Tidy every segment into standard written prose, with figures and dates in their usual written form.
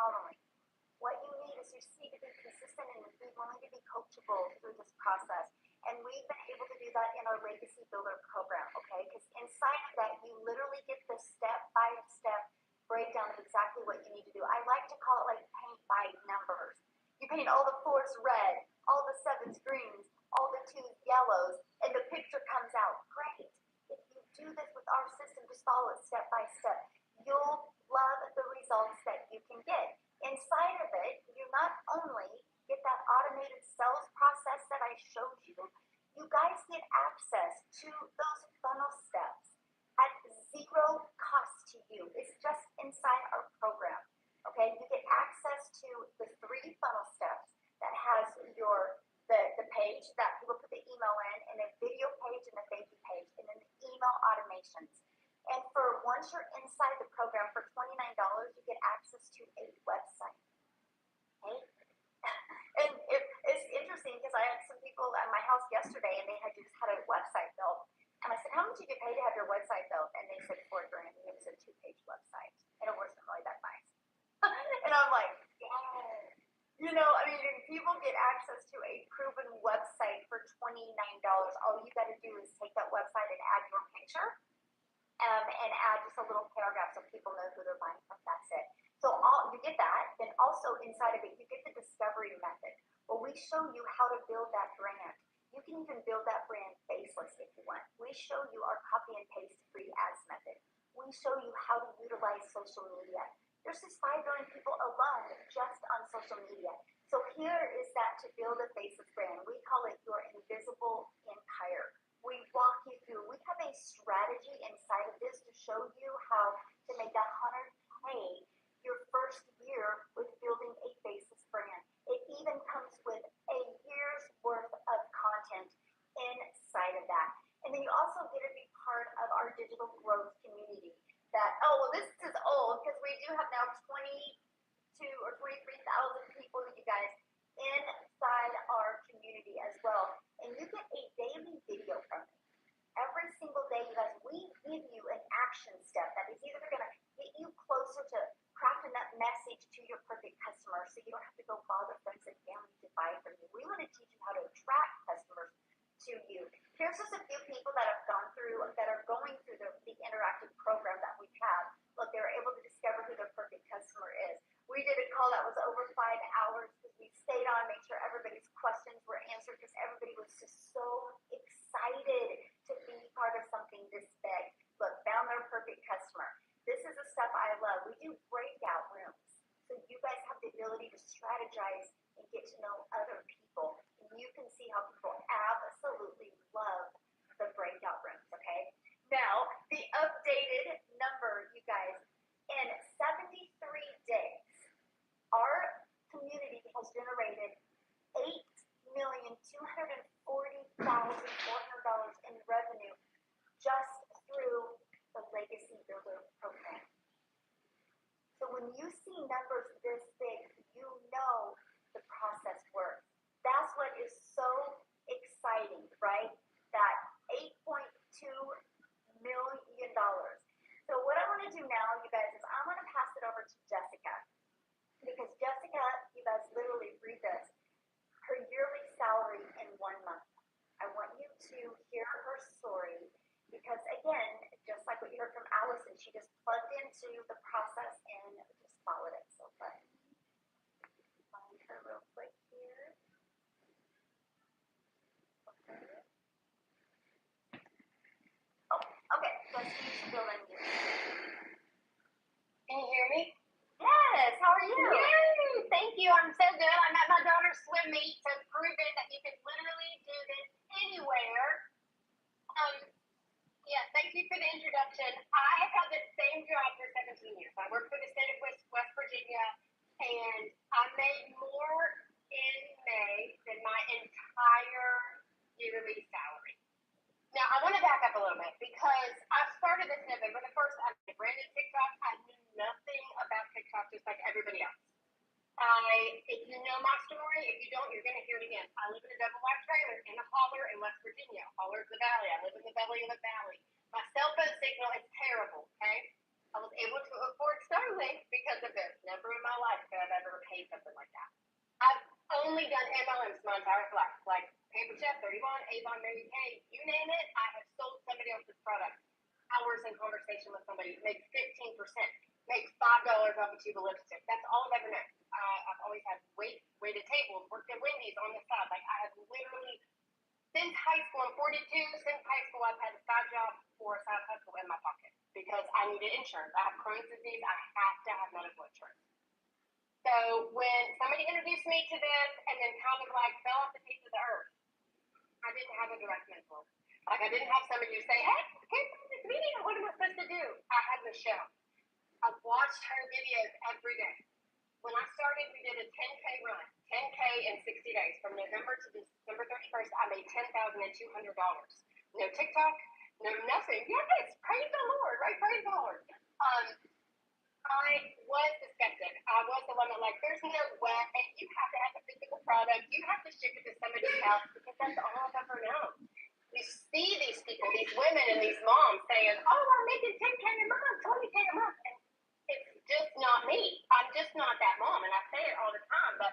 following. What you need is you just need to be consistent and be willing to be coachable through this process. And we've been able to do that in our Legacy Builder program, okay? Because inside of that, you literally get the step-by-step breakdown of exactly what you need to do. I like to call it like paint by numbers. You paint all the 4s red, all the 7s greens, all the 2s yellows, and the picture comes out. Great. If you do this with our system, just follow it step by step. You'll love the results that you can get. Inside of it, you not only get that automated sales process that I showed you, you guys get access to those funnel steps at zero cost to you. It's just inside our program. Okay, you get access to the 3 funnel steps that has the page that people put the email in, and a video page and a thank you page, and then the email automations. And for once you're inside the program for $29, you get access to a website. Okay? And it's interesting because I had some people at my house yesterday, and they had just had a website built. And I said, how much did you pay to have your website built? And they said $4,000. It was a 2-page website, and it wasn't really that nice. And I'm like, yeah. You know, I mean, people get access to a proven website for $29. All you got to do is take that website and add your picture, and add just a little paragraph so people know who they're buying from. That's it. So you get that. Then also inside of it, you get the discovery method. Well, we show you how to build that brand. You can even build that brand faceless if you want. We show you our copy and paste free ads method. We show you how to utilize social media. There's just 5 million people alone just on social media. So here is that to build a faceless brand. We call it your invisible empire. We walk you through. We have a strategy inside of this to show you how to make that 100K your first year with building a faceless brand. It even comes with a year's worth of content inside of that. And then you also get to be part of our digital growth community. This is old because we do have now 22 or 23,000 people, you guys, inside our community as well. And you get a daily video from me. Every single day, you guys, we give you an action step that is either going to get you closer to crafting that message to your perfect customer so you don't have to go bother friends and family to buy from you. We want to teach you how to attract customers to you. Here's just a few people that have gone through, that are going through the interactive program that we have. Look, they were able to discover who their perfect customer is. We did a call that was over 5 hours because we stayed on, made sure everybody's questions were answered because everybody was just so excited to be part of something this big. Look, found their perfect customer. This is the stuff I love. We do breakout rooms. So you guys have the ability to strategize and get to know other people. And you can see how people absolutely love the breakout rooms, okay? Now, the updated number, you guys, in 73 days, our community has generated $8,240,400 in revenue just through the Legacy Builder program. So when you see numbers this big, you know the process works. That's what is so exciting, right? That $8.2 million. So what I want to do now, you guys, is I'm going to pass it over to Jessica. Because Jessica, you guys literally read this, her yearly salary in 1 month. I want you to hear her story because, again, just like what you heard from Allison, she just plugged into the process and just followed it. So let's find her real quick here. Okay. Oh, okay. Jessica, you should build on you. Can you hear me? Yes. How are you? Yay! Thank you. I'm so good. I'm at my daughter's swim meet, so proven that you can literally do this anywhere. Yeah, thank you for the introduction. I have had the same job for 17 years. I worked for the state of West Virginia, and I made more in May than my entire yearly salary. Now, I want to back up a little bit because I started this November the 1st. I ran into TikTok. I knew nothing about TikTok just like everybody else. If you know my story, if you don't, you're going to hear it again. I live in a double wide trailer in a holler in West Virginia. Holler's the valley. I live in the belly of the valley. My cell phone signal is terrible, okay? I was able to afford Starlink because of this. Never in my life could I MLMs my entire life. Like Paper Chef, 31, Avon, Mary Kay, you name it, I have sold somebody else's product. Hours in conversation with somebody, makes 15%, makes $5 off a tube of lipstick. That's all I've ever known. I've always had waited tables, worked at Wendy's on the side. Like I have literally, since high school, I'm 42, since high school I've had a side job or a side hustle in my pocket because I needed insurance. I have Crohn's disease, I have to have medical insurance. So when somebody introduced me to this and then kind of like fell off the face of the earth, I didn't have a direct mentor. Like I didn't have somebody to say, hey, here's this meeting, what am I supposed to do? I had Michelle. I watched her videos every day. When I started, we did a 10K run, 10K in 60 days. From November to December 31st, I made $10,200. No TikTok, no nothing. Yes, praise the Lord, right? Praise the Lord. I was the skeptic. I was the one that like, there's no way. You have to have a physical product. You have to ship it to somebody's house because that's all I've ever known. You see these people, these women and these moms saying, oh, I'm making 10K a month, 20K a month. And it's just not me. I'm just not that mom. And I say it all the time. But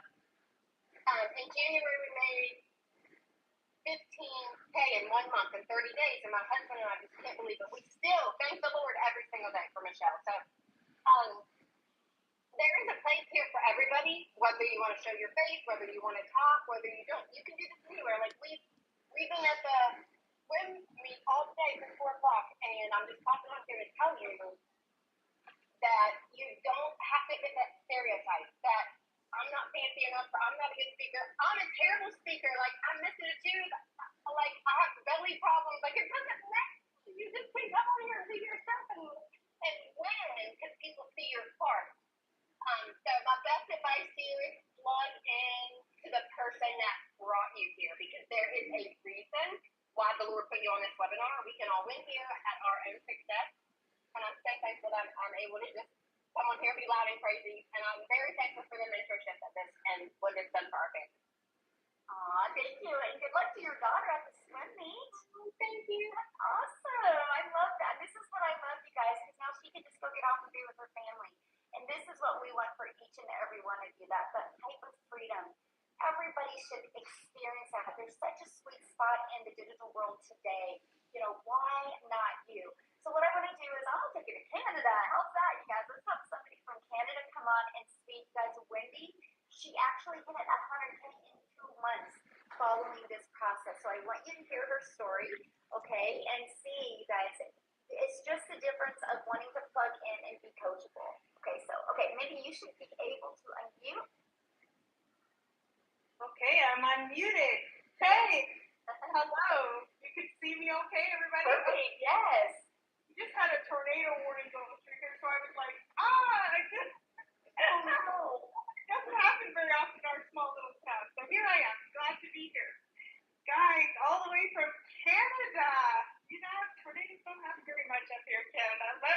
in January, we made 15K in 1 month in 30 days. And my husband and I just can't believe it. We still thank the Lord every single day for Michelle. So there is a place here for everybody, whether you want to show your face, whether you want to talk, whether you don't. You can do this anywhere. Like we've been at the swim meet all day from 4 o'clock, and I'm just popping on here to tell you that you don't have to get that stereotype that I'm not fancy enough, or I'm not a good speaker. I'm a terrible speaker. Like I'm missing a tooth. Like I have belly problems. Like it doesn't matter. You just can come on here and be yourself and win because people see your part. So my best advice to you is plug in to the person that brought you here because there is a reason why the Lord put you on this webinar. We can all win here at our own success. And I'm so thankful that I'm able to just come on here and be loud and crazy. And I'm very thankful for the mentorship of this and what it's done for our family. Aw, thank you. And good luck to your daughter at the swim meet. Oh, thank you. That's awesome. I love that. This is what I love, you guys, because now she can just go get off and be with her family. And this is what we want for each and every one of you, that type of freedom. Everybody should experience that. There's such a sweet spot in the digital world today. You know, why not you? So what I want to do is I'm going to take you to Canada. How's that, you guys? Let's have somebody from Canada come on and speak. Guys, Wendy, she actually hit 100K in 2 months following this process. So I want you to hear her story, okay, and see, you guys, it's just the difference of wanting to plug in and be coachable. Okay, maybe you should be able to unmute. Okay, I'm unmuted. Hey, hello. You can see me okay, everybody? Perfect, yes. We just had a tornado warning going through here, so I was like, I just, Oh, no. it doesn't happen very often in our small little town. So here I am, glad to be here. Guys, all the way from Canada. You know, tornadoes don't happen very much up here in Canada, but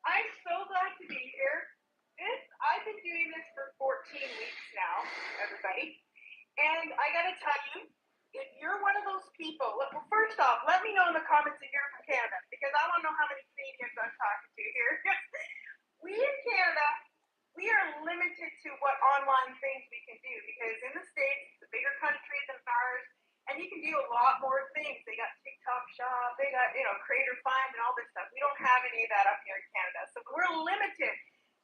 I'm so glad to be here. I've been doing this for 14 weeks now, everybody. And I gotta tell you, if you're one of those people, well, first off, let me know in the comments if you're from Canada, because I want to know how many Canadians I'm talking to here. We in Canada, we are limited to what online things we can do, because in the States, it's a bigger country than ours, and you can do a lot more things. They got TikTok Shop, they got, Creator Find and all this stuff. We don't have any of that up here in Canada, so we're limited.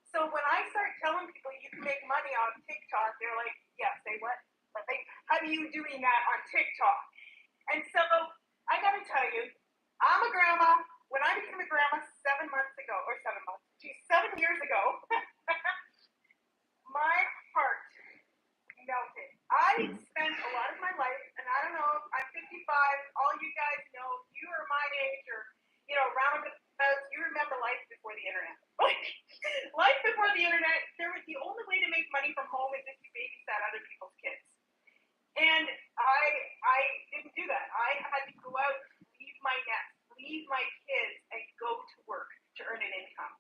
So when I start telling people you can make money on TikTok, they're like, yeah, say what? Like, how are you doing that on TikTok? And so I got to tell you, I'm a grandma. When I became a grandma 7 years ago, my heart melted. I spent a lot of my life, and I don't know, I'm 55. All you guys know, you are my age, or round about, you remember life before the internet. Life before the internet, the only way to make money from home is if you babysat other people's kids. And I didn't do that. I had to go out, leave my nest, leave my kids, and go to work to earn an income.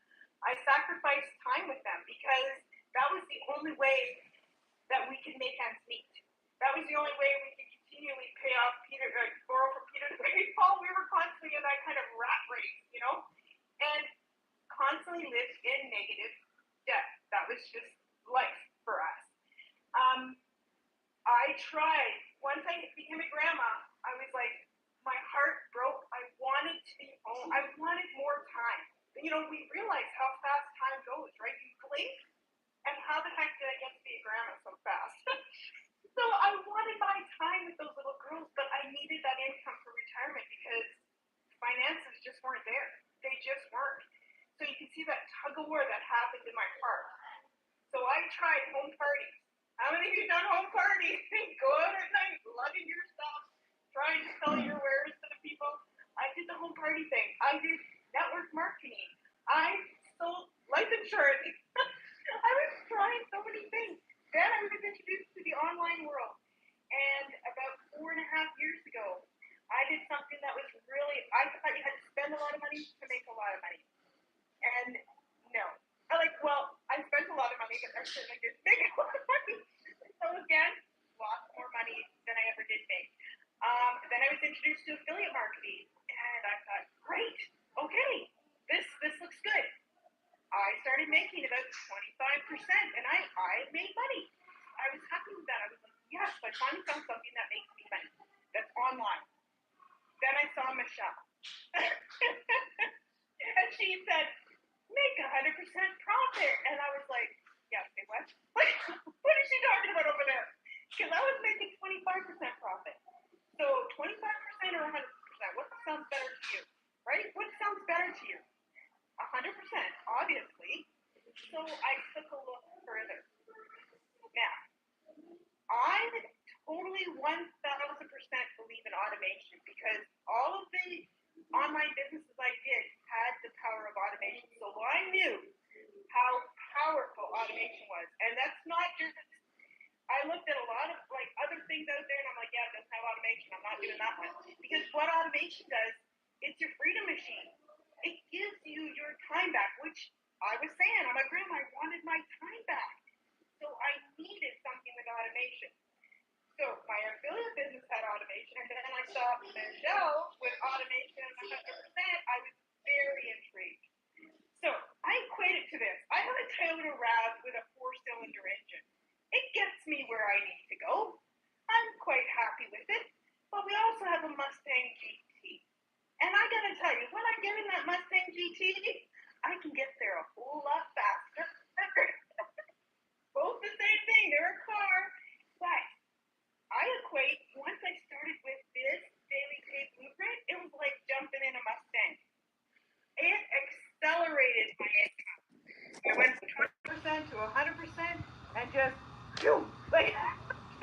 I sacrificed time with them because that was the only way that we could make ends meet. That was the only way we could continually pay off borrow from Peter's baby Paul. We were constantly in that kind of rat race, and constantly lived in negative debt. That was just life for us. tried. Once I became a grandma, I was like, my heart broke. I wanted to be home. I wanted more time. You know, we realize how fast time goes, right? You blink, and how the heck did I get to be a grandma so fast? So I wanted my time with those little girls, but I needed that income for retirement because finances just weren't there. They just weren't. So you can see that tug of war that happened in my heart. So I tried home parties. How many of you done home parties? Go out at night, lugging your stuff, trying to sell your wares to the people. I did the home party thing. I did network marketing. I sold life insurance. I was trying so many things. Then I was introduced to the online world. And about 4.5 years ago, I did something that was really, I thought you had to spend a lot of money to make a lot of money. And no. I spent a lot of money, but I certainly didn't make a lot of money. So again, lost more money than I ever did make. Then I was introduced to affiliate marketing, and I thought, great, okay, this looks good. I started making about 25%, and I made money. I was happy with that. I was like, yes, I finally found something that makes me money. That's online. Then I saw Michelle. And she said, make 100% profit. And I was like, yeah, say what? Like, what is she talking about over there? Because I was making 25% profit. So 25% or 100%, what sounds better to you? Right? What sounds better to you? 100%, obviously. So I took a look further. Now, I totally 1,000% believe in automation because all of the online businesses I did had the power of automation. So I knew how powerful automation was. And that's not just, I looked at a lot of other things out there and I'm like, yeah, it doesn't have automation. I'm not doing that one. Because what automation does, it's your freedom machine. It gives you your time back, which I was saying, I'm a grandma, I wanted my time back. So I needed something with automation. So my affiliate business had automation, and then I saw Michelle with automation 100%. I was very intrigued. So I equate it to this. I have a Toyota RAV with a 4-cylinder engine. It gets me where I need to go. I'm quite happy with it. But we also have a Mustang GT. And I gotta tell you, when I get in that Mustang GT, I can get there a whole lot faster. Both the same thing, they're a car. But I equate, once I started with this daily pay blueprint, it was like jumping in a Mustang. It accelerated my income. I went from 20% to 100% and just, like,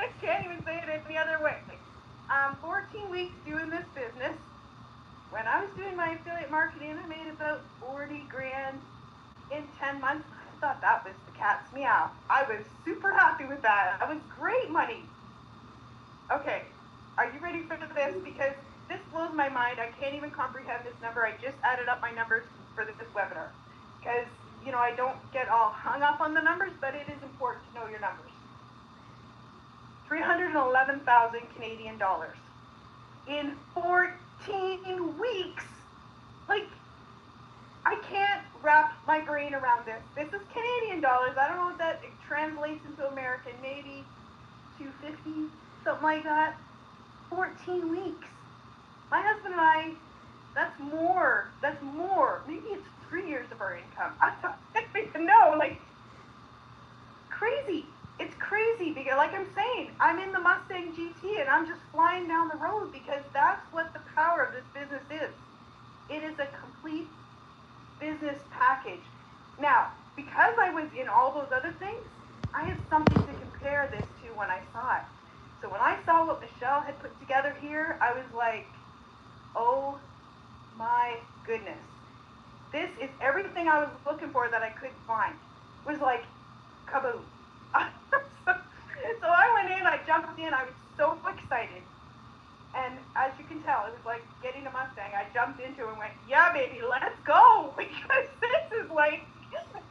I can't even say it any other way. 14 weeks doing this business. When I was doing my affiliate marketing, I made about 40 grand in 10 months. I thought that was the cat's meow. I was super happy with that. That was great money. Okay, are you ready for this? Because this blows my mind. I can't even comprehend this number. I just added up my numbers for this webinar. Because, you know, I don't get all hung up on the numbers, but it is important to know your numbers. 311,000 Canadian dollars in 14 weeks. Like, I can't wrap my brain around this. This is Canadian dollars. I don't know what that translates into American. Maybe 250, something like that. 14 weeks. My husband and I, that's more. Maybe it's 3 years of our income. I don't even know. Like, crazy. It's crazy because, like I'm saying, I'm in the Mustang GT and I'm just flying down the road because that's what the power of this business is. It is a complete business package. Now, because I was in all those other things, I had something to compare this to when I saw it. So when I saw what Michelle had put together here, I was like, oh my goodness. This is everything I was looking for that I couldn't find. It was like, kaboom. So I went in, I jumped in, I was so excited. And as you can tell, it was like getting a Mustang. I jumped into it and went, yeah, baby, let's go. Because this is like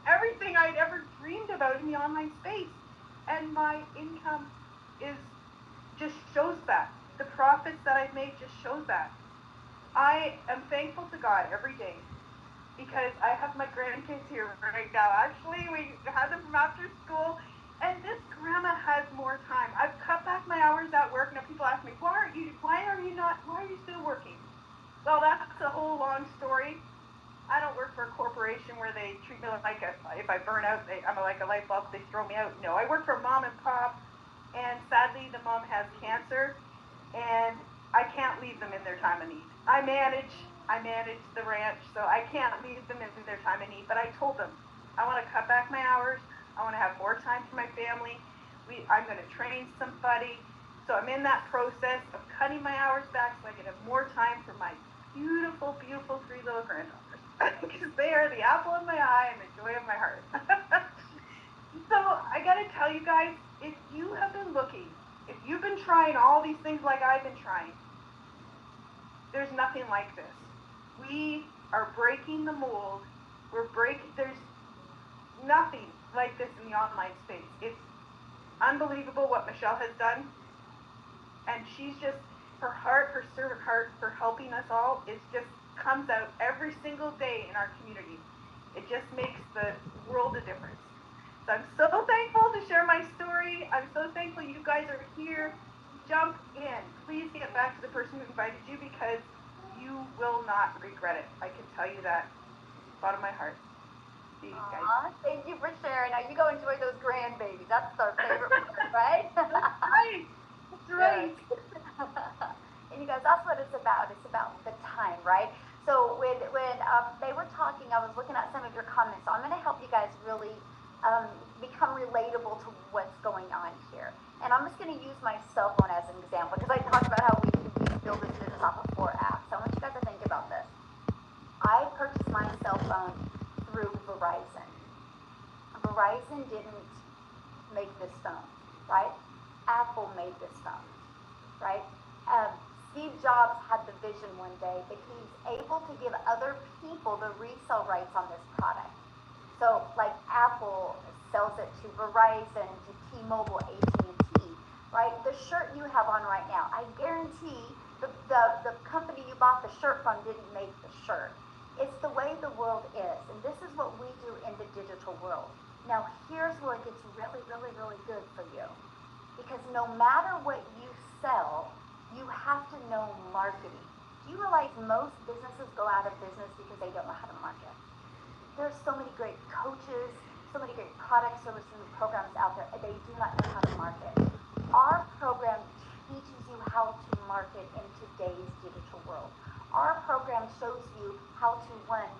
everything I'd ever dreamed about in the online space. And my income just shows that. The profits that I've made just shows that. I am thankful to God every day because I have my grandkids here right now. Actually, we had them from after school. And this grandma has more time. I've cut back my hours whole long story. I don't work for a corporation where they treat me like if I burn out, I'm like a light bulb, they throw me out. No, I work for mom and pop, and sadly the mom has cancer, and I can't leave them in their time of need. I manage the ranch, so I can't leave them in their time of need. But I told them I want to cut back my hours. I want to have more time for my family. I'm going to train somebody. So I'm in that process of cutting my hours back so I can have more time for my beautiful, beautiful 3 little granddaughters. Because they are the apple of my eye and the joy of my heart. So I got to tell you guys, if you have been looking, if you've been trying all these things like I've been trying, there's nothing like this. We are breaking the mold. There's nothing like this in the online space. It's unbelievable what Michelle has done. And she's just, her heart, her servant heart for helping us all is just comes out every single day in our community. It just makes the world a difference. So I'm so thankful to share my story. I'm so thankful you guys are here. Jump in. Please get back to the person who invited you because you will not regret it. I can tell you that. Bottom of my heart. See you guys. Thank you for sharing. Now you go enjoy those grandbabies. That's our favorite part, right? That's right. That's right. And you guys, that's what it's about. It's about the time, right? So when they were talking, I was looking at some of your comments. So I'm going to help you guys really become relatable to what's going on here. And I'm just going to use my cell phone as an example because I talked about how we build this business off of 4 apps. I want you guys to think about this. I purchased my cell phone through Verizon. Verizon didn't make this phone, right? Apple made this phone, right? Steve Jobs had the vision one day, but he's able to give other people the resale rights on this product. So, like Apple sells it to Verizon, to T-Mobile, AT&T, right? The shirt you have on right now, I guarantee the company you bought the shirt from didn't make the shirt. It's the way the world is, and this is what we do in the digital world. Now, here's where it gets really, really, really good for you. Because no matter what you sell, you have to know marketing. Do you realize most businesses go out of business because they don't know how to market? There's so many great coaches, so many great product, services, and programs out there, and they do not know how to market. Our program teaches you how to market in today's digital world. Our program shows you how to,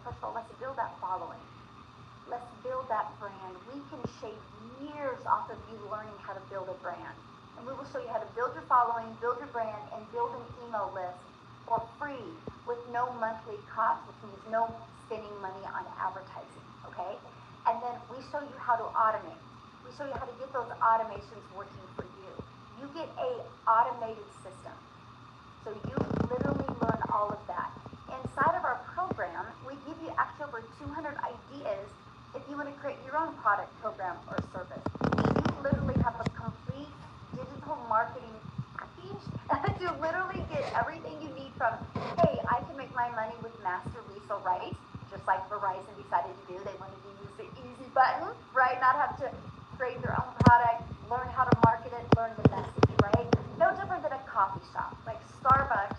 first of all, let's build that following. Let's build that brand. We can shave years off of you learning how to build a brand. And we will show you how to build your following, build your brand, and build an email list for free with no monthly cost, which means no spending money on advertising, okay? And then we show you how to automate. We show you how to get those automations working for you. You get a automated system. So you literally learn all of that. Inside of our program, we give you actually over 200 ideas if you want to create your own product, program, or service. You literally have a complete digital marketing package to literally get everything you need from, hey, I can make my money with master resale rights, just like Verizon decided to do. They wanted to use the easy button, right? Not have to create their own product, learn how to market it, learn the message, right? No different than a coffee shop. Like Starbucks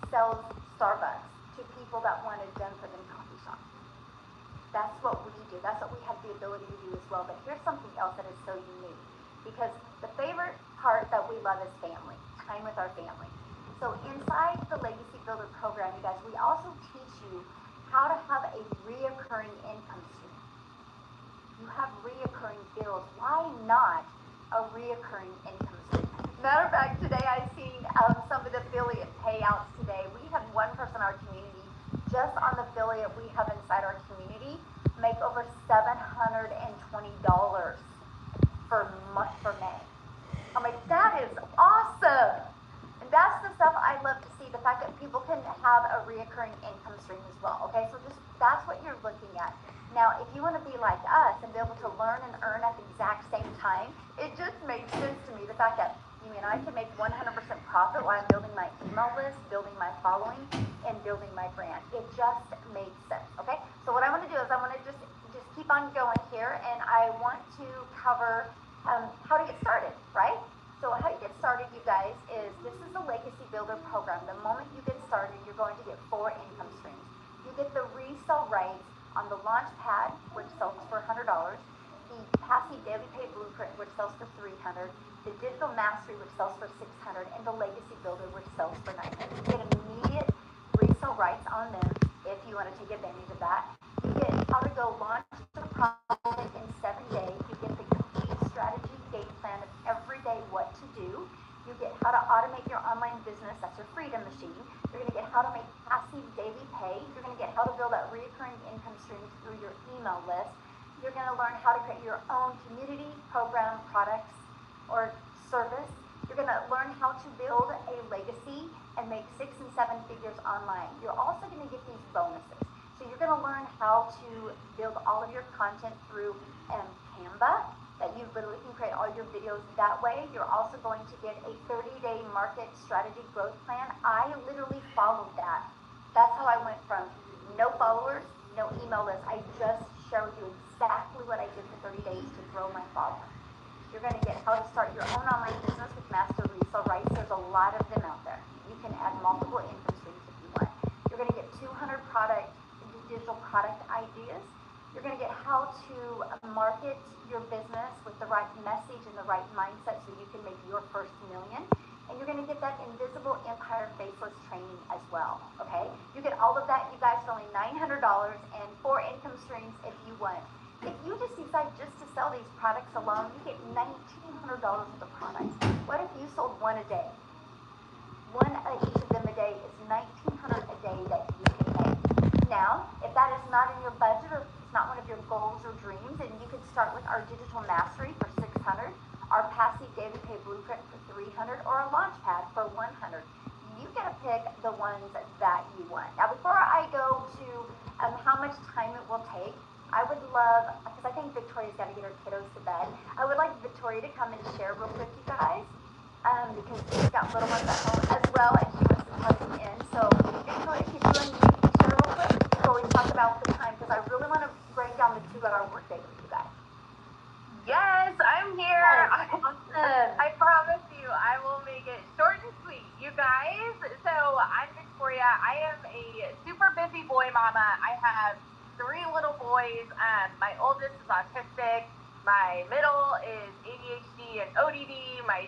sells Starbucks to people that want it done for them coffee shop. That's what we do. That's what we have the ability to do as well. But here's something else that is so unique. Because the favorite part that we love is family, time with our family. So inside the Legacy Builder program, you guys, we also teach you how to have a reoccurring income stream. You have reoccurring bills. Why not a reoccurring income stream? Matter of fact, today I've seen some of the affiliate payouts today. We have one person in our community, just on the affiliate we have inside our community, make over $720 for May. I'm like, that is awesome. And that's the stuff I love to see, the fact that people can have a reoccurring income stream as well. Okay, so just that's what you're looking at. Now, if you want to be like us and be able to learn and earn at the exact same time, it just makes sense to me, the fact that you and I can make 100% profit while I'm building my email list, building my following, and building my brand. It just makes sense, okay? So what I want to do is I want to just keep on going here, and I want to cover how to get started, right? So how you get started, you guys, is this is the Legacy Builder program. The moment you get started, you're going to get 4 income streams. get the resale rights on the launch pad, which sells for $100, the passive daily pay blueprint, which sells for $300, the digital mastery, which sells for $600, and the legacy builder, which sells for $900. You get immediate resale rights on them if you want to take advantage of that. You get how to go launch the project in 7 days. You get the complete strategy game plan of every day what to do. You get how to automate your online business. That's your freedom machine. You're going to get how to make passive daily pay. You're going to get how to build that recurring income stream through your email list. You're going to learn how to create your own community, program, products, or service. You're going to learn how to build a legacy and make 6 and 7 figures online. You're also going to get these bonuses. So you're going to learn how to build all of your content through Canva, that you literally can create all your videos that way. You're also going to get a 30-day market strategy growth plan. I literally followed that. That's how I went from no followers, no email list. I just showed you exactly what I did for 30 days to grow my following. You're going to get how to start your own online business with master resale rights. There's a lot of them out there. You can add multiple income streams if you want. You're going to get 200 digital product ideas. You're going to get how to market your business with the right message and the right mindset so you can make your first million. And you're going to get that invisible empire faceless training as well, okay? You get all of that, you guys, for only $900 and 4 income streams if you want. If you just decide just to sell these products alone, you get $1,900 worth of products. What if you sold one a day? One of each of them a day is $1,900 a day that you can make. Now, if that is not in your budget or it's not one of your goals or dreams, then you could start with our digital mastery for $600, our passive daily pay blueprint for $300, or a launch pad for $100. You get to pick the ones that you want. Now, before I go to how much time it will take, I would love, because I think Victoria's got to get her kiddos to bed, I would like Victoria to come and share real quick, you guys, because she's got little ones at home as well, and she wants to plug them in. So, Victoria, can you unmute and share real quick before we talk about the time, because I really want to break down the 2-hour workday with you guys. Yes, I'm here. Yes, awesome. I promise you, I will make it short and sweet, you guys. So I'm Victoria. I am a super busy boy mama. I have 3 little boys. My oldest is autistic. My middle is ADHD and ODD. My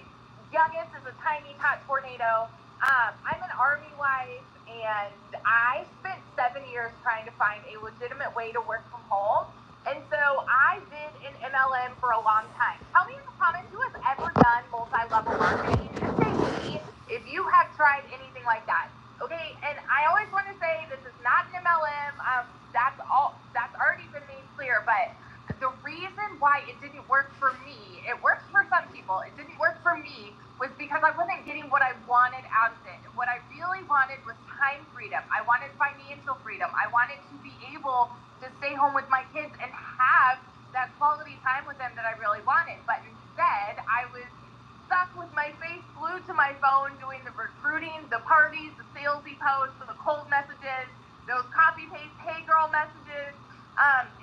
youngest is a tiny tot tornado. I'm an Army wife, and I spent 7 years trying to find a legitimate way to work from home. And so I did an MLM for a long time. Tell me in the comments who has ever done multi-level marketing. Just say me if you have tried anything like that. Okay, and I always want to say this is not an MLM. That's already been made clear. But the reason why it didn't work for me, it works for some people. It didn't work for me was because I wasn't getting what I wanted out of it. What I really wanted was time freedom. I wanted financial freedom. I wanted to be able to stay home with my kids and have that quality time with them that I really wanted. But instead, I was stuck with my face glued to my phone doing the recruiting, the parties, the salesy posts, the cold messages, those copy-paste, hey girl messages,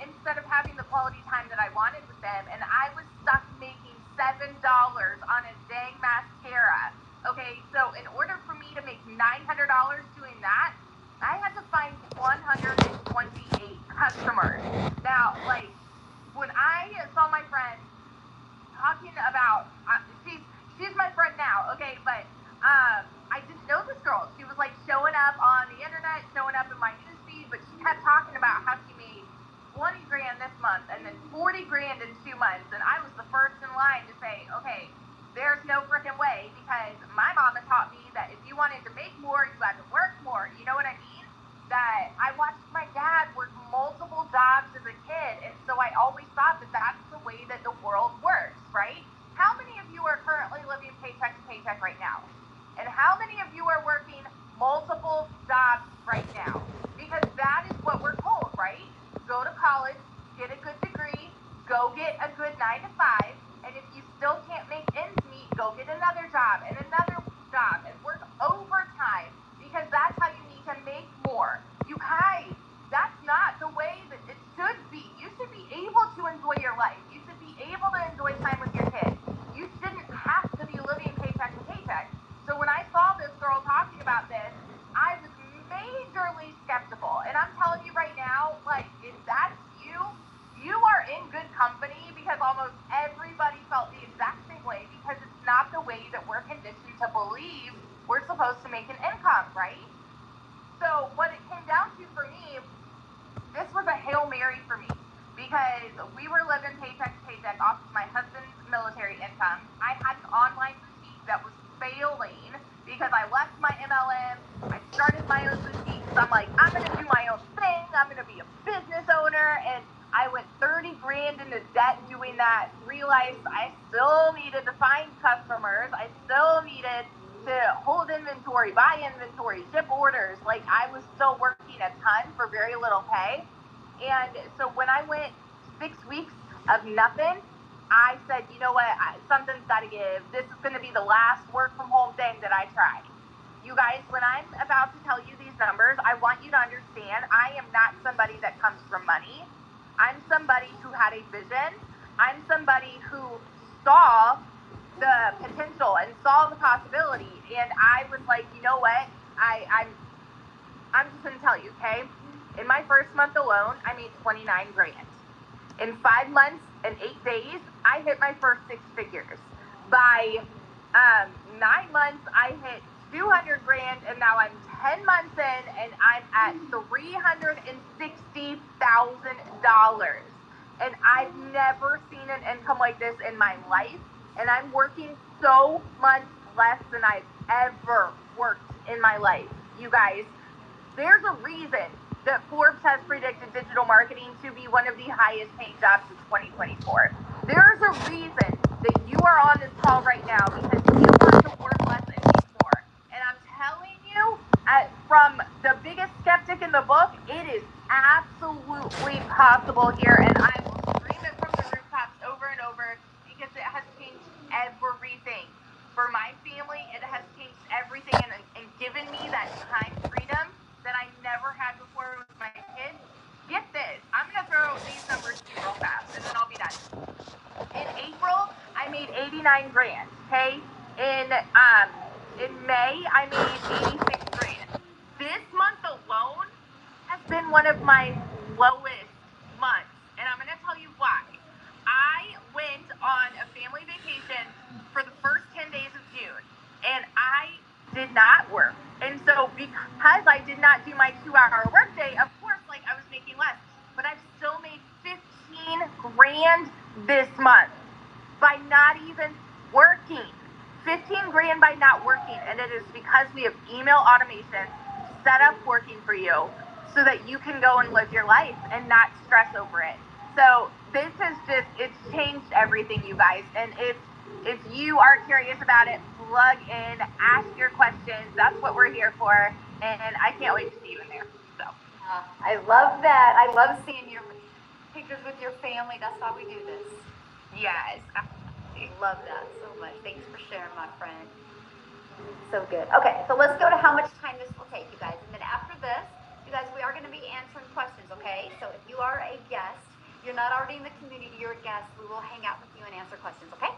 instead of having the quality time that I wanted with them. And I was stuck making $7 on a dang mascara. Okay, so in order for me to make $900 doing that, I had to find 128 customers. Now, like, when I saw my friend talking about, she's my friend now, okay, but I didn't know this girl. She was like showing up on the internet, showing up in my newsfeed, but she kept talking about how she made 20 grand this month and then 40 grand in 2 months. And I was the first in line to say, okay, there's no freaking way, because my mama taught me that if you wanted to make more, you had to work more. You know what I mean? That I watched my dad work multiple jobs as a kid, and so I always thought that that's the way that the world works, right? How many of you are currently living paycheck to paycheck right now? And how many of you are working multiple jobs right now? Because that is what we're told, right? Go to college, get a good degree, go get a good 9 to 5, and if you still can't make ends meet, go get another job and work overtime, because that's how you need to make more. You guys, that's not the way that it should be. You should be able to enjoy your life. You should be able to enjoy time with your kids. You shouldn't have to be living paycheck to paycheck. So when I saw this girl talking about this, I was majorly skeptical. And I'm telling you, to believe we're supposed to make an income, right? So what it came down to for me, this was a Hail Mary for me, because we were living paycheck to paycheck off of my husband's military income. I had an online boutique that was failing because I left my MLM. I started my own boutique. So I'm like, I'm going to do my own thing. I'm going to be a business owner. And I went 30 grand into debt doing that. Realized I still needed to find customers. I still needed to hold inventory, buy inventory, ship orders. Like, I was still working a ton for very little pay. And so when I went 6 weeks of nothing, I said, you know what, something's got to give. This is going to be the last work from home thing that I tried. You guys, when I'm about to tell you these numbers, I want you to understand I am not somebody that comes from money. I'm somebody who had a vision. I'm somebody who saw the potential and saw the possibility. And I was like, you know what, I'm just going to tell you, okay? In my first month alone, I made 29 grand. In 5 months and 8 days, I hit my first 6 figures. By 9 months, I hit 200 grand, and now I'm 10 months in, and I'm at $360,000. And I've never seen an income like this in my life, and I'm working so much less than I've ever worked in my life. You guys, there's a reason that Forbes has predicted digital marketing to be one of the highest paying jobs in 2024. There's a reason that you are on this call right now, because you want to work less and make more. And I'm telling you, from the biggest skeptic in the book, it is absolutely possible here. And I will scream it from the rooftops over and over, because it has changed everything. For my family, it has changed everything and given me that time freedom that I never had before with my kids. Get this. I'm going to throw these numbers to you real fast, and then I'll be done. In April, I made 89 grand, okay? In May, I made 86 grand. This month alone has been one of my lowest months, and I'm going to tell you why. I went on a family vacation for the first 10 days of June, and I did not work. And so because I did not do my 2-hour workday, of course, like, I was making less, but I've still made 15 grand this month by not even working. 15 grand by not working, and it is because we have email automation set up working for you so that you can go and live your life and not stress over it. So this is just, it's changed everything, you guys. And if you are curious about it, plug in, ask your questions. That's what we're here for, and I can't wait to see you in there. So I love that. I love seeing your pictures with your family. That's why we do this. yes, Love that so much. Thanks for sharing, my friend. So good. Okay, so let's go to how much time this will take, you guys. And then after this, you guys, we are going to be answering questions, okay? So if you are a guest, you're not already in the community, you're a guest, we will hang out with you and answer questions, okay?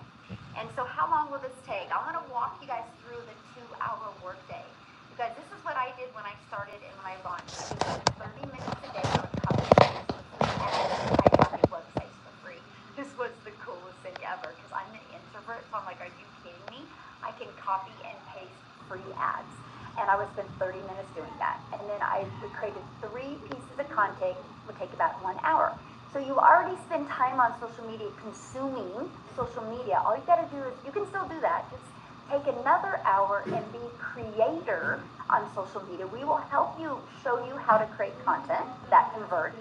And so how long will this take? I want to walk you guys through the 2-hour workday. You guys, this is what I did when I started and when I launched. I was 30 minutes a day on copy paste for free, and I copy websites for free. This was the coolest thing ever, because I'm an introvert, so I'm like, are you kidding me? I can copy and paste free ads. And I would spend 30 minutes doing that. And then I created 3 pieces of content, would take about 1 hour. So you already spend time on social media, consuming social media. All you gotta do is, you can still do that, just take another hour and be creator on social media. We will help you, show you how to create content that converts,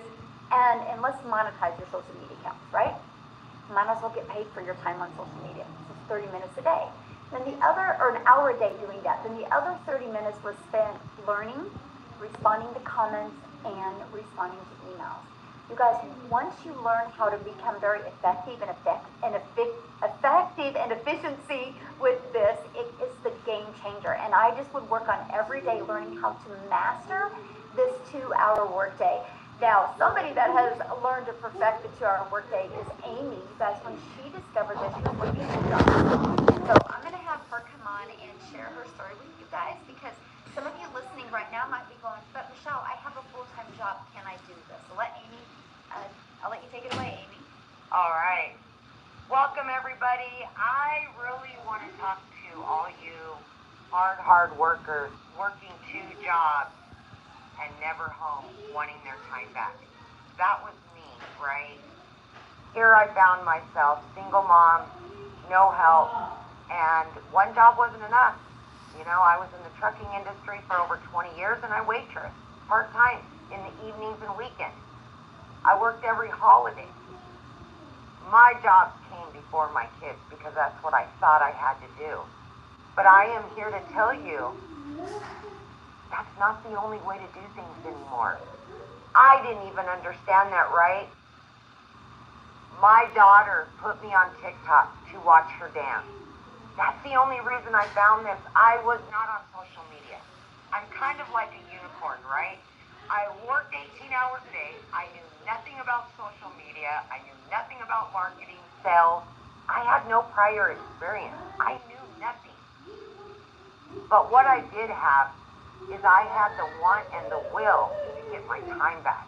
and let's monetize your social media accounts, right? Might as well get paid for your time on social media. This is 30 minutes a day. Then the other, or an hour a day doing that. Then the other 30 minutes was spent learning, responding to comments, and responding to emails. You guys, once you learn how to become very effective and efficiency with this, it is the game changer. And I just would work on every day learning how to master this 2-hour workday. Now, somebody that has learned to perfect the 2-hour workday is Amy. You guys, when she discovered this, she was working 2 jobs. So I'm going to have her come on and share her story with you guys, because some of you listening right now might be going, but Michelle, I have a full-time job. Can I do this? So let Amy, I'll let you take it away, Amy. All right. Welcome, everybody. I really want to talk to all you hard workers working 2 jobs and never home, wanting their time back. That was me, right? Here I found myself, single mom, no help, and 1 job wasn't enough. You know, I was in the trucking industry for over 20 years and I waitress, part-time, in the evenings and weekends. I worked every holiday. My jobs came before my kids because that's what I thought I had to do. But I am here to tell you, that's not the only way to do things anymore. I didn't even understand that, right? My daughter put me on TikTok to watch her dance. That's the only reason I found this. I was not on social media. I'm kind of like a unicorn, right? I worked 18 hours a day. I knew nothing about social media. I knew nothing about marketing, sales. I had no prior experience. I knew nothing. But what I did have is I had the want and the will to get my time back.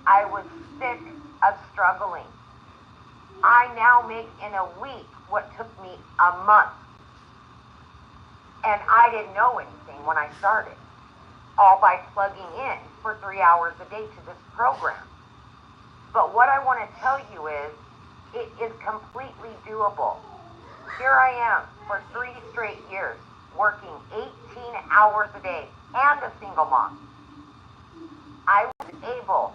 I was sick of struggling. I now make in a week what took me a month. And I didn't know anything when I started, all by plugging in for 3 hours a day to this program. But what I want to tell you is, it is completely doable. Here I am for 3 straight years, working 18 hours a day and a single mom. I was able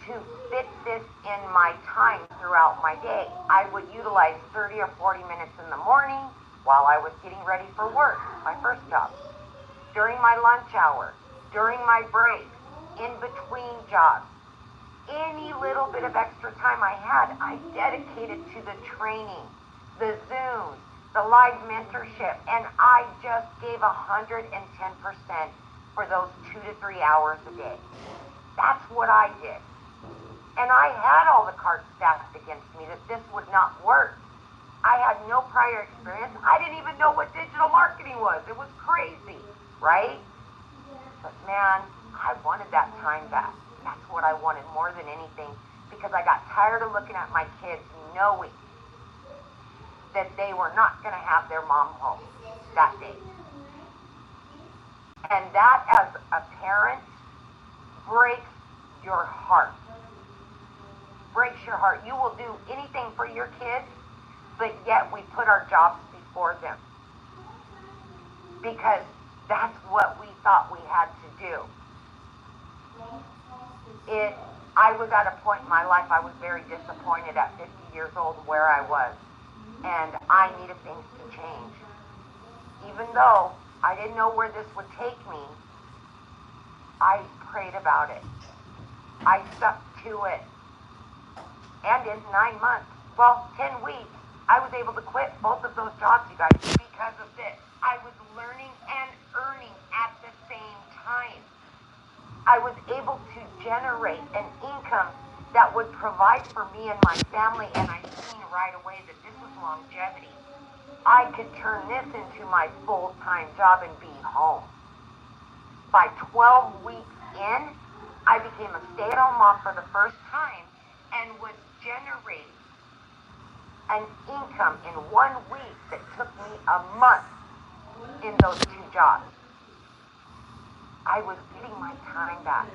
to fit this in my time throughout my day. I would utilize 30 or 40 minutes in the morning while I was getting ready for work, my first job, during my lunch hour, during my breaks, in between jobs. Any little bit of extra time I had, I dedicated to the training, the Zooms, the live mentorship, and I just gave 110% for those 2 to 3 hours a day. That's what I did. And I had all the cards stacked against me that this would not work. I had no prior experience. I didn't even know what digital marketing was. It was crazy, right? But man, I wanted that time back. That's what I wanted more than anything, because I got tired of looking at my kids knowing that they were not going to have their mom home that day. And that, as a parent, breaks your heart. Breaks your heart. You will do anything for your kids, but yet we put our jobs before them, because that's what we thought we had to do. I was at a point in my life, I was very disappointed at 50 years old where I was, and I needed things to change. Even though I didn't know where this would take me, I prayed about it. I stuck to it. And in 9 months, 10 weeks, I was able to quit both of those jobs, you guys, because of this. I was learning and earning at the same time. I was able to generate an income that would provide for me and my family, and I seen right away that this was longevity. I could turn this into my full-time job and be home. By 12 weeks in, I became a stay-at-home mom for the first time and was generating an income in 1 week that took me a month in those 2 jobs. I was getting my time back.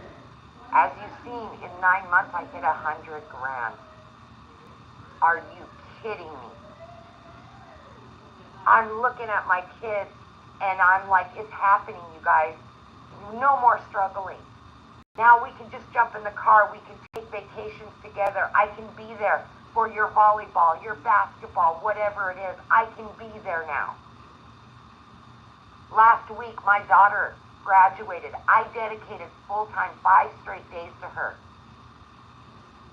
As you've seen, in 9 months, I hit $100,000. Are you kidding me? I'm looking at my kids and I'm like, it's happening, you guys. No more struggling. Now we can just jump in the car. We can take vacations together. I can be there for your volleyball, your basketball, whatever it is. I can be there now. Last week, my daughter graduated. I dedicated full-time 5 straight days to her.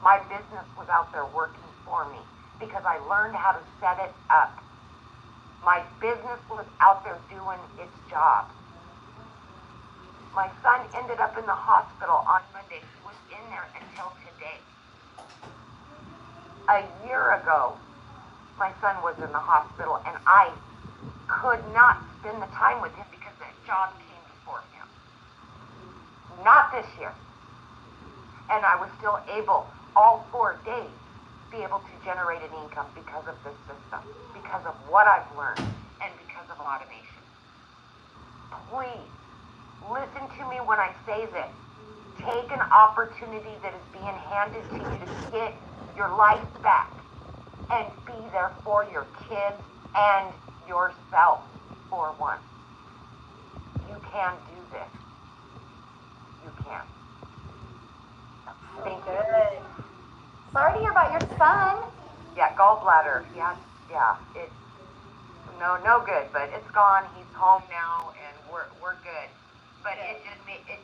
My business was out there working for me because I learned how to set it up. My business was out there doing its job. My son ended up in the hospital on Monday. He was in there until today. A year ago, my son was in the hospital and I could not spend the time with him because that job came before him. Not this year. And I was still able, all 4 days, be able to generate an income because of this system, because of what I've learned, and because of automation. please, listen to me when I say this. Take an opportunity that is being handed to you to get your life back and be there for your kids and yourself for once. You can do this. You can. Thank you. Good. Sorry to hear about your son. Yeah, gallbladder. Yeah. It's no good, but it's gone. He's home now, and we're good. But it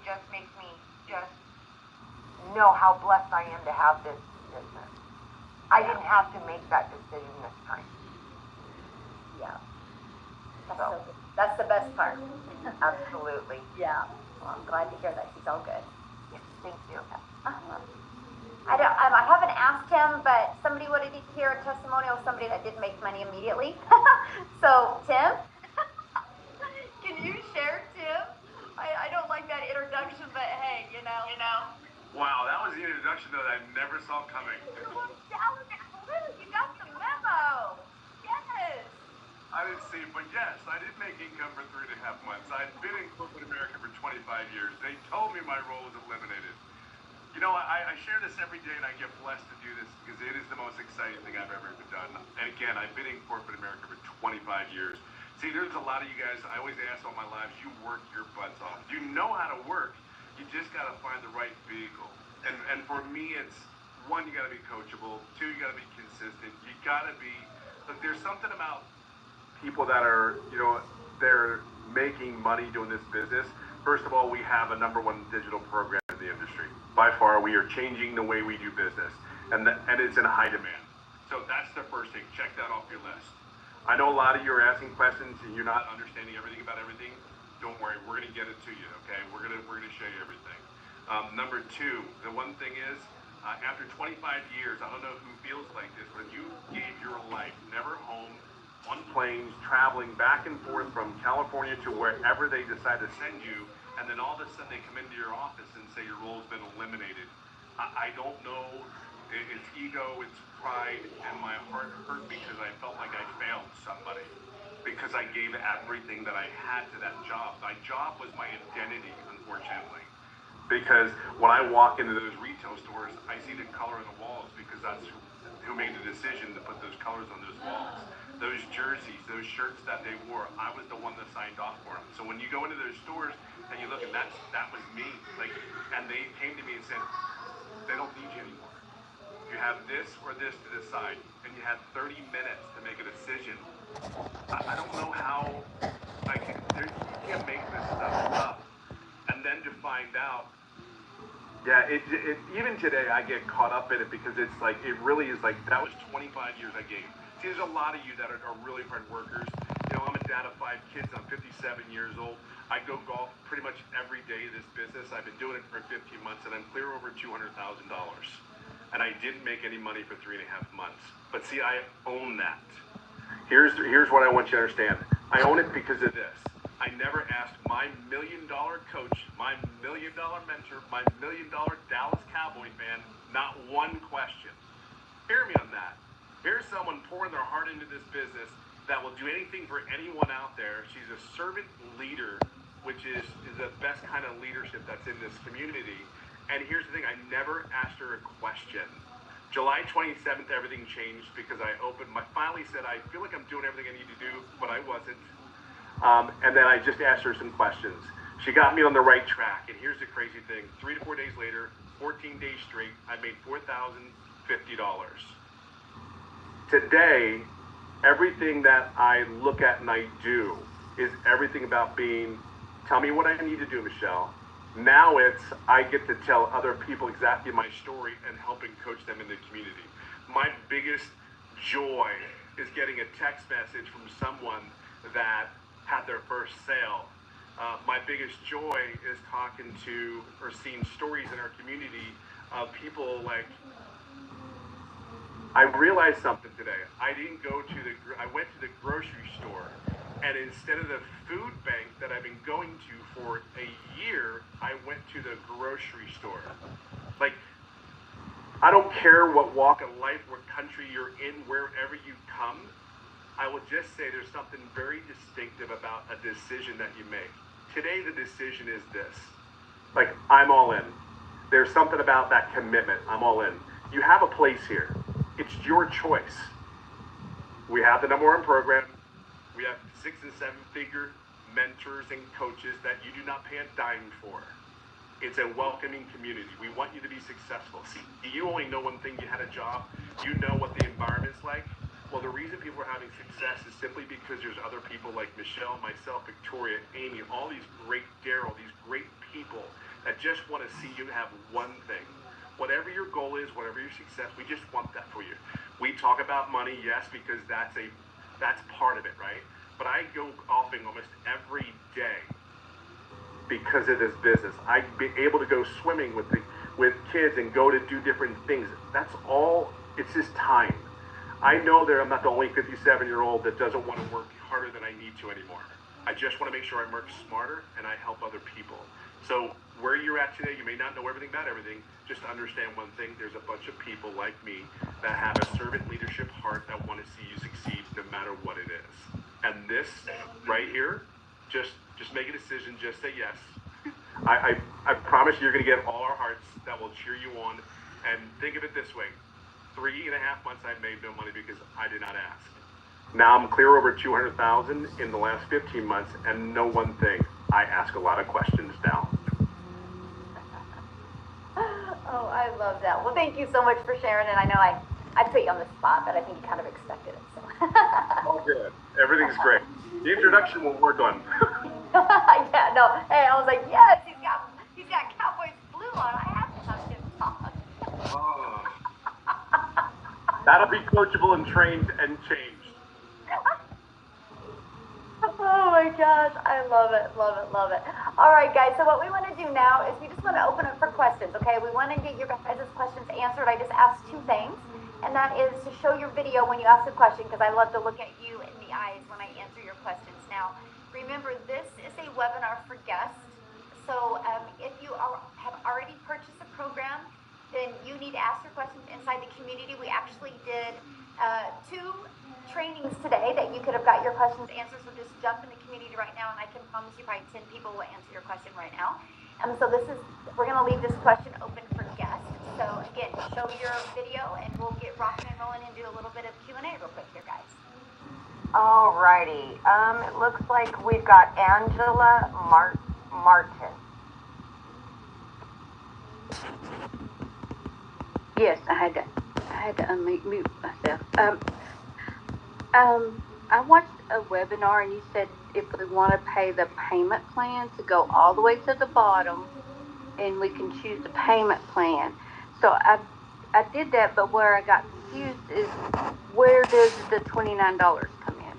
just makes me just know how blessed I am to have this business. I didn't have to make that decision this time. Yeah. That's the best part. Absolutely. Yeah. Well, I'm glad to hear that he's all good. Yes, thank you. Uh-huh. I haven't asked him, but somebody wanted to hear a testimonial of somebody that didn't make money immediately. So, Tim, can you share, Tim? I don't like that introduction, but hey, you know. Wow, that was the introduction that I never saw coming. You got the memo. Yes. I didn't see it, but yes, I did make income for 3.5 months. I've been in corporate America for 25 years. They told me my role was eliminated. You know, I share this every day, and I get blessed to do this because it is the most exciting thing I've ever done. And again, I've been in corporate America for 25 years. See, there's a lot of you guys, I always ask all my lives, you work your butts off. You know how to work. You just got to find the right vehicle. And for me, it's, one, you got to be coachable. Two, you got to be consistent. You got to be, look, there's something about people that are, they're making money doing this business. First of all, we have a #1 digital program in the industry. By far, we are changing the way we do business, and it's in high demand. So that's the first thing. Check that off your list. I know a lot of you are asking questions and you're not understanding everything about everything. Don't worry, we're going to get it to you. Okay, we're going to show you everything. Number two, the one thing is, after 25 years, I don't know who feels like this, but you gave your life, never home, on planes, traveling back and forth from California to wherever they decide to send you, and then all of a sudden they come into your office and say your role's been eliminated. I don't know, it's ego, it's pride, and my heart hurt because I felt like I failed somebody, because I gave everything that I had to that job. My job was my identity, unfortunately. Because when I walk into those retail stores, I see the color on the walls because that's who made the decision to put those colors on those walls. Those jerseys, those shirts that they wore, I was the one that signed off for them. So when you go into those stores and you look, and that was me. And they came to me and said, they don't need you anymore. You have this or this to decide, and you had 30 minutes to make a decision. I don't know how you can't make this stuff up. And then to find out, yeah, even today I get caught up in it because it's like, it really is like, that was 25 years I gave. See, there's a lot of you that are really hard workers. I'm a dad of 5 kids. I'm 57 years old. I go golf pretty much every day of this business. I've been doing it for 15 months, and I'm clear over $200,000. And I didn't make any money for 3.5 months. But see, I own that. Here's what I want you to understand. I own it because of this. I never asked my $1 million coach, my $1 million mentor, my $1 million Dallas Cowboy fan, not one question. Hear me on that. Here's someone pouring their heart into this business that will do anything for anyone out there. She's a servant leader, which is the best kind of leadership that's in this community. And here's the thing, I never asked her a question. July 27th, everything changed because I finally said, I feel like I'm doing everything I need to do, but I wasn't. And then I just asked her some questions. She got me on the right track. And here's the crazy thing. 3 to 4 days later, 14 days straight, I made $4,050. Today, everything that I look at and I do is everything about being, tell me what I need to do, Michelle. Now I get to tell other people exactly my story and helping coach them in the community. My biggest joy is getting a text message from someone that had their first sale. My biggest joy is talking to or seeing stories in our community of people like, I realized something today. I went to the grocery store, and instead of the food bank that I've been going to for a year, I went to the grocery store. I don't care what walk of life, what country you're in, wherever you come. I will just say there's something very distinctive about a decision that you make. Today, the decision is this. Like, I'm all in. There's something about that commitment. I'm all in. You have a place here. It's your choice. We have the #1 program. We have 6 and 7 figure mentors and coaches that you do not pay a dime for. It's a welcoming community. We want you to be successful. See, you only know one thing. You had a job. You know what the environment's like. Well, the reason people are having success is simply because there's other people like Michelle, myself, Victoria, Amy, all these great Daryl, these great people that just want to see you have one thing. Whatever your goal is, whatever your success, we just want that for you. We talk about money, yes, because that's part of it, right? But I go golfing almost every day because of this business. I'd be able to go swimming with kids and go to do different things. That's all. It's just time. I know that I'm not the only 57-year-old that doesn't want to work harder than I need to anymore. I just want to make sure I work smarter and I help other people. So where you're at today, you may not know everything about everything. Just understand one thing. There's a bunch of people like me that have a servant leadership heart that want to see you succeed no matter what it is. And this right here, just make a decision. Just say yes. I promise you're going to get all our hearts that will cheer you on. And think of it this way. 3.5 months I made no money because I did not ask. Now I'm clear over 200,000 in the last 15 months, and know one thing, I ask a lot of questions now. Oh, I love that. Well, thank you so much for sharing, and I know I put you on the spot, but I think you kind of expected it. So. All good. Everything's great. The introduction will work on. Yeah, no. Hey, I was like, yes, he's got Cowboys blue on. I have to have him talk. Oh. That'll be coachable and trained and changed. Oh my gosh, I love it, love it, love it. All right, guys, so what we want to do now is we just want to open up for questions, okay? We want to get your guys' questions answered. I just asked 2 things, and that is to show your video when you ask the question, because I love to look at you in the eyes when I answer your questions. Now, remember, this is a webinar for guests, so if you have already purchased the program, then you need to ask your questions inside the community. We actually did 2 trainings today that you could have got your questions answered. So just jump in the community right now, and I can promise you probably 10 people will answer your question right now. So we're going to leave this question open for guests. So again, show your video, and we'll get rocking and rolling and do a little bit of Q&A real quick here, guys. Alrighty. It looks like we've got Angela Martin. Yes, I had to unmute myself. I watched a webinar, and you said if we want to pay the payment plan to go all the way to the bottom, and we can choose the payment plan. So I did that, but where I got confused is where does the $29 come in?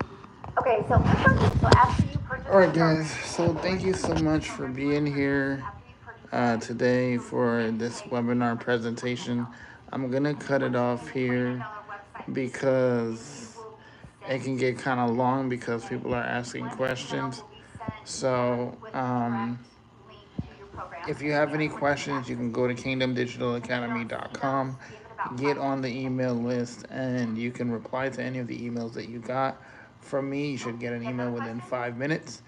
Okay, so after you purchase. All right, guys. So thank you so much for being here today for this webinar presentation. I'm gonna cut it off here because it can get kind of long because people are asking questions. So if you have any questions, you can go to kingdomdigitalacademy.com, get on the email list, and you can reply to any of the emails that you got from me. You should get an email within 5 minutes.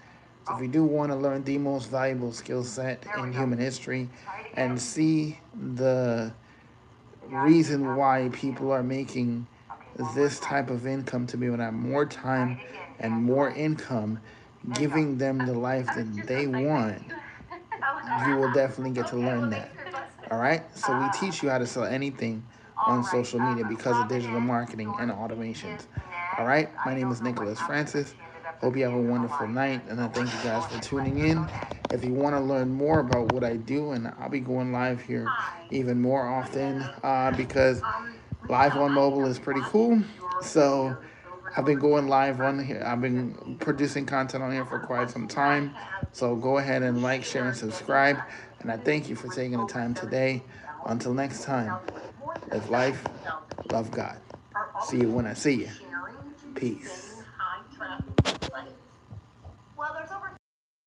So if you do want to learn the most valuable skill set in human history and see the reason why people are making this type of income to be able to have more time and more income, giving them the life that they want, you will definitely get to learn that. All right? So we teach you how to sell anything on social media because of digital marketing and automations. All right? My name is Nicholas Francis. Hope you have a wonderful night, and I thank you guys for tuning in. If you want to learn more about what I do, and I'll be going live here even more often because live on mobile is pretty cool. So I've been going live on here. I've been producing content on here for quite some time. So go ahead and like, share, and subscribe. And I thank you for taking the time today. Until next time, live life, love God. See you when I see you. Peace.